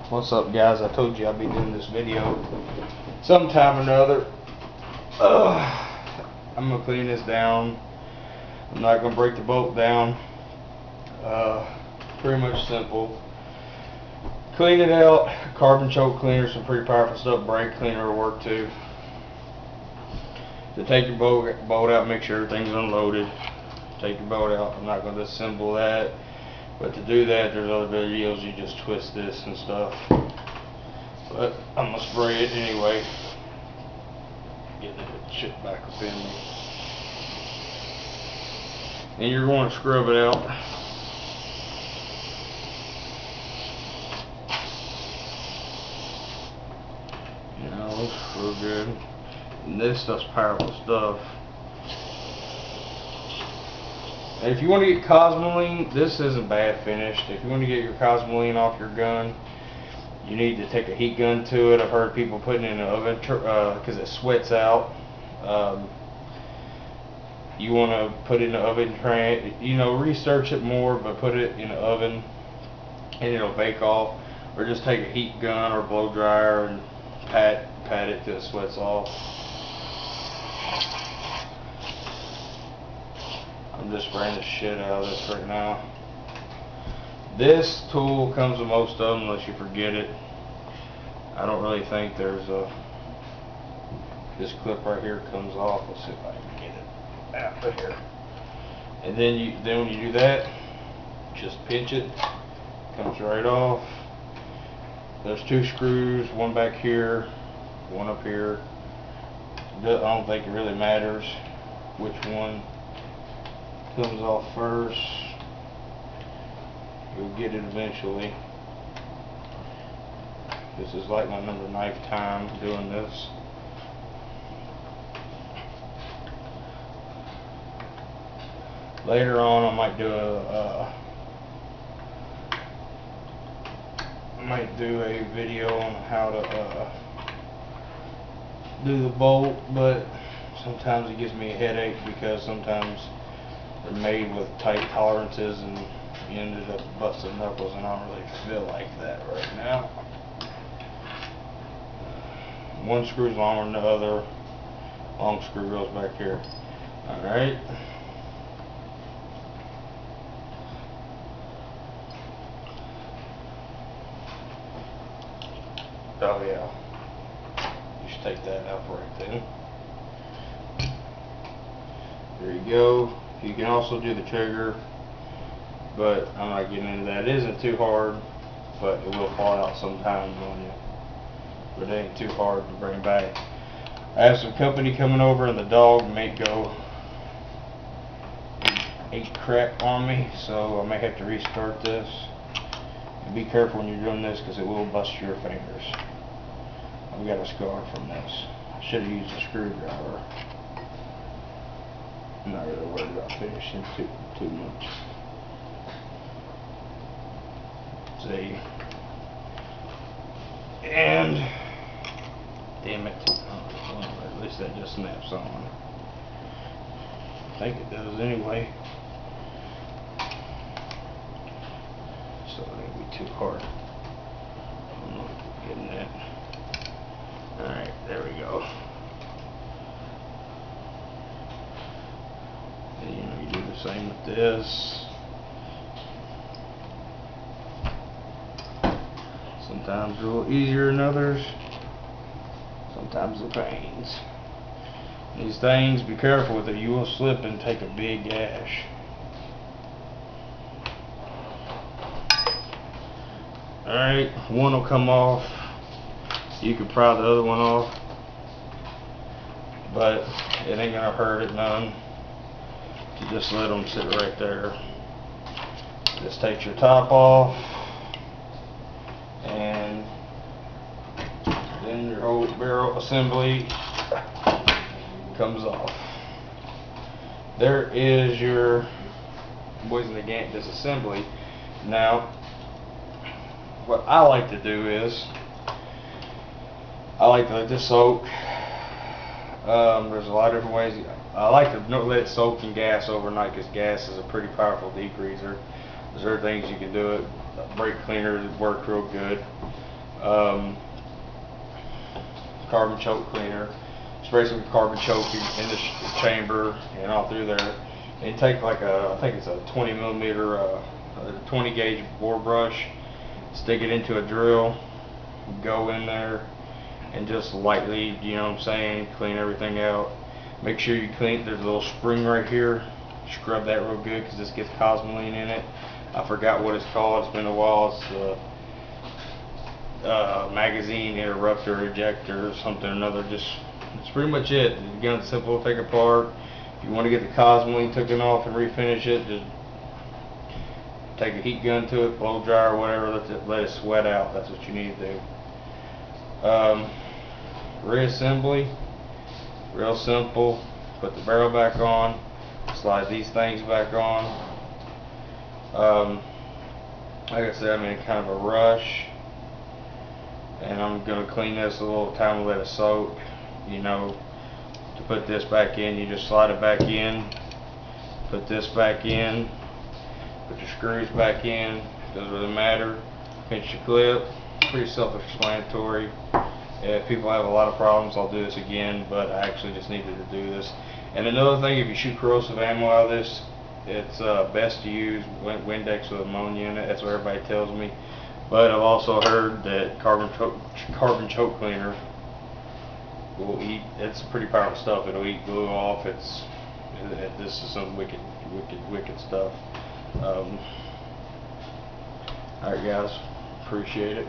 What's up, guys? I told you I'd be doing this video sometime or another. I'm gonna clean this down. I'm not gonna break the bolt down. Pretty much simple. Clean it out. Carbon choke cleaner, some pretty powerful stuff. Brake cleaner will work too. To take your bolt out, make sure everything's unloaded. Take your bolt out. I'm not gonna disassemble that. But to do that, there's other videos. You just twist this and stuff. But I'm gonna spray it anyway. Getting that shit back up in me. And you're going to scrub it out. You know, it's real good. And this stuff's powerful stuff. And if you want to get Cosmoline, this isn't bad finished. If you want to get your Cosmoline off your gun, you need to take a heat gun to it. I've heard people putting it in the oven because it sweats out. You want to put it in the oven, research it more, but put it in the oven and it'll bake off. Or just take a heat gun or blow dryer and pat it till it sweats off. I'm just spraying the shit out of this right now. This tool comes with most of them unless you forget it. I don't really think there's this clip right here comes off. Let's see if I can get it out of here. And then when you do that, just pinch it. Comes right off. There's two screws, one back here, one up here. I don't think it really matters which one comes off first. You'll get it eventually. This is like my number 9th time doing this. Later on I might do a video on how to do the bolt, but sometimes it gives me a headache because sometimes they're made with tight tolerances and you ended up busting knuckles, and I don't really feel like that right now. One screw's longer than the other. Long screw goes back here. Alright. Oh yeah. You should take that out right then. There you go. You can also do the trigger, but I'm not getting into that. It isn't too hard, but it will fall out sometimes on you. But it ain't too hard to bring back. I have some company coming over, and the dog may go eat crap on me, so I may have to restart this. And be careful when you're doing this because it will bust your fingers. I've got a scar from this. I should have used a screwdriver. I'm not really worried about finishing too much. See, and damn it, well, at least that just snaps on. I think it does anyway, so it ain't be too hard. I'm not getting that. Alright, there we go. And you do the same with this. Sometimes a little easier than others. Sometimes the pains. These things, be careful with it. You will slip and take a big gash. Alright, one will come off. You can pry the other one off, but it ain't gonna hurt it none. You just let them sit right there. This takes your top off, and then your whole barrel assembly comes off. There is your Mosin Nagant disassembly. Now, what I like to do is I like to let this soak. There's a lot of different ways. I like to let it soak in gas overnight because gas is a pretty powerful degreaser. There's other things you can do it. Brake cleaner work real good. Carbon choke cleaner. Spray some carbon choke in the chamber and all through there. And take like I think it's a 20 millimeter, 20 gauge bore brush. Stick it into a drill. Go in there and just lightly, you know what I'm saying, clean everything out. Make sure you clean. There's a little spring right here. Scrub that real good because this gets cosmoline in it. I forgot what it's called. It's been a while. It's magazine interrupter ejector or something or another. Just that's pretty much it. The gun's simple to take apart. If you want to get the cosmoline taken off and refinish it, just take a heat gun to it, blow dry or whatever, let it sweat out. That's what you need to do. Reassembly, real simple. Put the barrel back on, slide these things back on. Like I said, I'm in kind of a rush, and I'm going to clean this a little time and let it soak. You know, to put this back in, you just slide it back in, put this back in, put your screws back in, doesn't really matter. Pinch your clip, pretty self-explanatory. If people have a lot of problems, I'll do this again, but I actually just needed to do this. And another thing, if you shoot corrosive ammo out of this, it's best to use Windex with ammonia in it. That's what everybody tells me. But I've also heard that carbon choke cleaner will eat. It's pretty powerful stuff. It'll eat glue off. This is some wicked stuff. Alright guys, appreciate it.